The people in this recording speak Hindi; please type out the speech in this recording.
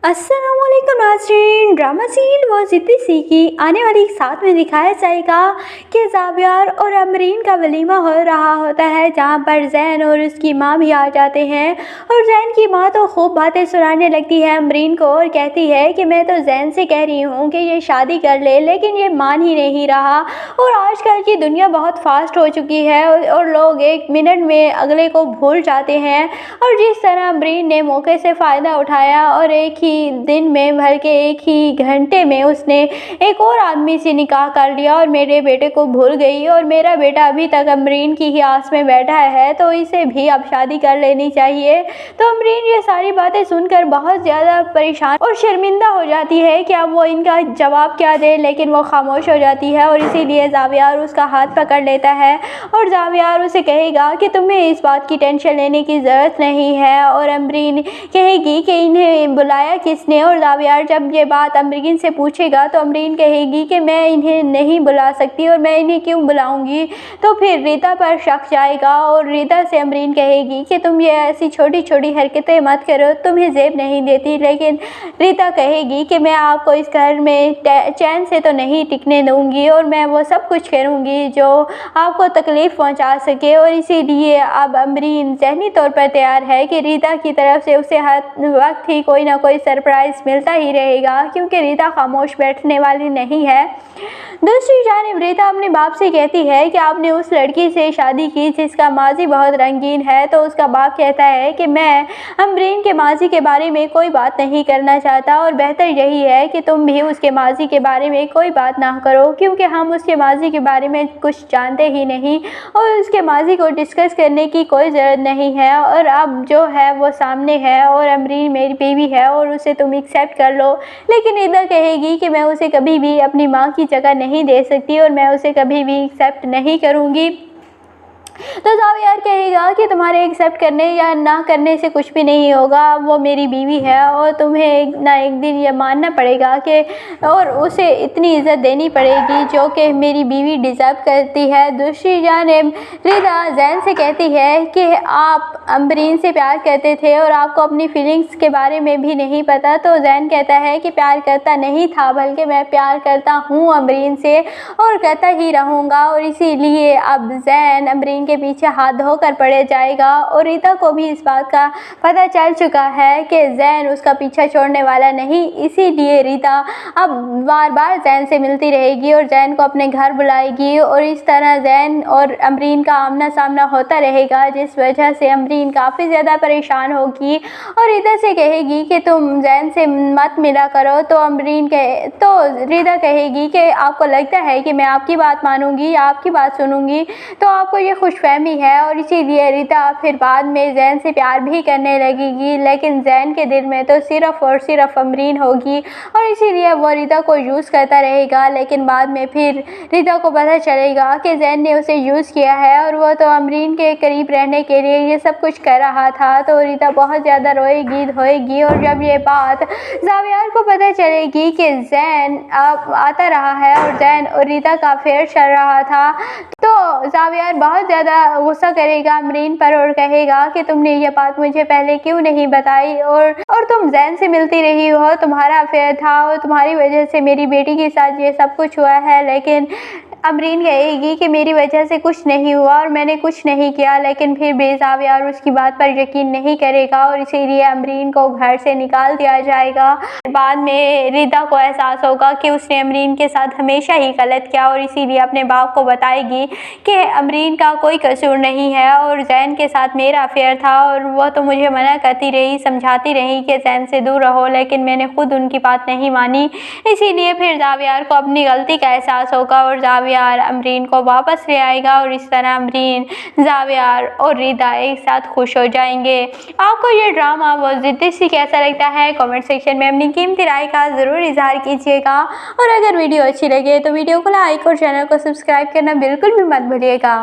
अस्सलामुअलैकुम नाज़रीन, ड्रामा सीन वो ज़िद्दी सी की आने वाली साथ में दिखाया जाएगा कि ज़ावियर और अमरीन का वलीमा हो रहा होता है, जहां पर जैन और उसकी माँ भी आ जाते हैं। और जैन की माँ तो खूब बातें सुनाने लगती है अमरीन को और कहती है कि मैं तो जैन से कह रही हूँ कि ये शादी कर ले, लेकिन ये मान ही नहीं रहा। और आजकल की दुनिया बहुत फास्ट हो चुकी है और लोग एक मिनट में अगले को भूल जाते हैं। और जिस तरह अमरीन ने मौके से फ़ायदा उठाया और एक ही दिन में भर के एक ही घंटे में उसने एक और आदमी से निकाह कर लिया और मेरे बेटे को भूल गई, और मेरा बेटा अभी तक अमरीन की ही आस में बैठा है, तो इसे भी अब शादी कर लेनी चाहिए। तो अमरीन ये सारी बातें सुनकर बहुत ज़्यादा परेशान और शर्मिंदा हो जाती है कि अब वो इनका जवाब क्या दे, लेकिन वो खामोश हो जाती है। और इसीलिए ज़ावियर उसका हाथ पकड़ लेता है और ज़ावियर उसे कहेगा कि तुम्हें इस बात की टेंशन लेने की ज़रूरत नहीं है। और अमरीन कहेगी कि इन्हें बुलाया किसने, और ज़ावियर जब ये बात अमरीन से पूछेगा तो अमरीन कहेगी कि मैं इन्हें नहीं बुला सकती और मैं इन्हें क्यों बुलाऊंगी। तो फिर रीता पर शक जाएगा और रीता से अमरीन कहेगी कि तुम ये ऐसी छोटी छोटी हरकतें मत करो, तुम्हें जेब नहीं देती। लेकिन रीता कहेगी कि मैं आपको इस घर में चैन से तो नहीं टिकने दूंगी और मैं वो सब कुछ करूंगी जो आपको तकलीफ़ पहुंचा सके। और इसीलिए अब अमरीन ज़हनी तौर पर तैयार है कि रीता की तरफ से उसे हर वक्त ही कोई ना कोई सरप्राइज़ मिलता ही रहेगा, क्योंकि रीता खामोश बैठने वाली नहीं है। दूसरी जानिब रीता अपने बाप से कहती है कि आपने उस लड़की से शादी की जिसका माजी बहुत रंगीन है। तो उसका बाप कहता है कि मैं अमरीन के माजी के बारे में कोई बात नहीं करना चाहता और बेहतर यही है कि तुम भी उसके माजी के बारे में कोई बात ना करो, क्योंकि हम उसके माजी के बारे में कुछ जानते ही नहीं और उसके माजी को डिस्कस करने की कोई ज़रूरत नहीं है। और अब जो है वो सामने है और अमरीन मेरी बीवी है और उसे तुम एक्सेप्ट कर लो। लेकिन रीता कहेगी कि मैं उसे कभी भी अपनी माँ की जगह नहीं दे सकती और मैं उसे कभी भी एक्सेप्ट नहीं करूँगी। तो ज़ावियर कहेगा कि तुम्हारे एक्सेप्ट करने या ना करने से कुछ भी नहीं होगा, वो मेरी बीवी है और तुम्हें एक ना एक दिन ये मानना पड़ेगा कि और उसे इतनी इज़्ज़त देनी पड़ेगी जो कि मेरी बीवी डिज़र्व करती है। दूसरी जानिब रीता जैन से कहती है कि आप अमरीन से प्यार करते थे और आपको अपनी फीलिंग्स के बारे में भी नहीं पता। तो जैन कहता है कि प्यार करता नहीं था, बल्कि मैं प्यार करता हूँ अमरीन से और करता ही रहूँगा। और इसीलिए अब जैन अमरीन के पीछे हाथ धोकर पड़े जाएगा और रीता को भी इस बात का पता चल चुका है कि जैन उसका पीछा छोड़ने वाला नहीं। इसीलिए रीता अब बार बार जैन से मिलती रहेगी और जैन को अपने घर बुलाएगी और इस तरह जैन और अमरीन का आमना सामना होता रहेगा, जिस वजह से अमरीन काफ़ी ज़्यादा परेशान होगी और रीता से कहेगी कि तुम जैन से मत मिला करो। तो रीता कहेगी कि आपको लगता है कि मैं आपकी बात मानूंगी या आपकी बात सुनूंगी, तो आपको ये खुशफहमी है। और इसीलिए रीता फिर बाद में जैन से प्यार भी करने लगेगी, लेकिन जैन के दिल में तो सिर्फ़ और सिर्फ अमरीन होगी और इसीलिए वो रीता को यूज़ करता रहेगा। लेकिन बाद में फिर रीता को पता चलेगा कि जैन ने उसे यूज़ किया है और वो तो अमरीन के करीब रहने के लिए ये सब कुछ कर रहा था। तो रीता बहुत ज़्यादा रोएगी धोएगी और जब ये बात ज़ावियर को पता चलेगी कि जैन अब आता रहा है और जैन और रीता का अफेयर चल रहा था, तो ज़ावियर बहुत ज़्यादा गुस्सा करेगा अमरीन पर और कहेगा कि तुमने ये बात मुझे पहले क्यों नहीं बताई और तुम जैन से मिलती रही हो, तुम्हारा अफेयर था और तुम्हारी वजह से मेरी बेटी के साथ ये सब कुछ हुआ है। लेकिन अमरीन कहेगी कि मेरी वजह से कुछ नहीं हुआ और मैंने कुछ नहीं किया, लेकिन फिर भी ज़ावियर उसकी बात पर यकीन नहीं करेगा और इसीलिए अमरीन को घर से निकाल दिया जाएगा। बाद में रीता को एहसास होगा कि उसने अमरीन के साथ हमेशा ही गलत किया और इसीलिए अपने बाप को बताएगी कि अमरीन का कोई कसूर नहीं है और जैन के साथ मेरा अफेयर था और वह तो मुझे मना करती रही, समझाती रही कि जैन से दूर रहो, लेकिन मैंने खुद उनकी बात नहीं मानी। इसीलिए फिर ज़ावियर को अपनी गलती का एहसास होगा और ज़ावियर अमरीन को वापस ले आएगा और इस तरह अमरीन, ज़ावियर और रीता एक साथ खुश हो जाएंगे। आपको ये ड्रामा वो ज़िद्दी सी कैसा लगता है, कमेंट सेक्शन में अपनी कीमती राय का ज़रूर इजहार कीजिएगा। और अगर वीडियो अच्छी लगे तो वीडियो को लाइक और चैनल को सब्सक्राइब करना बिल्कुल भी मत भूलिएगा।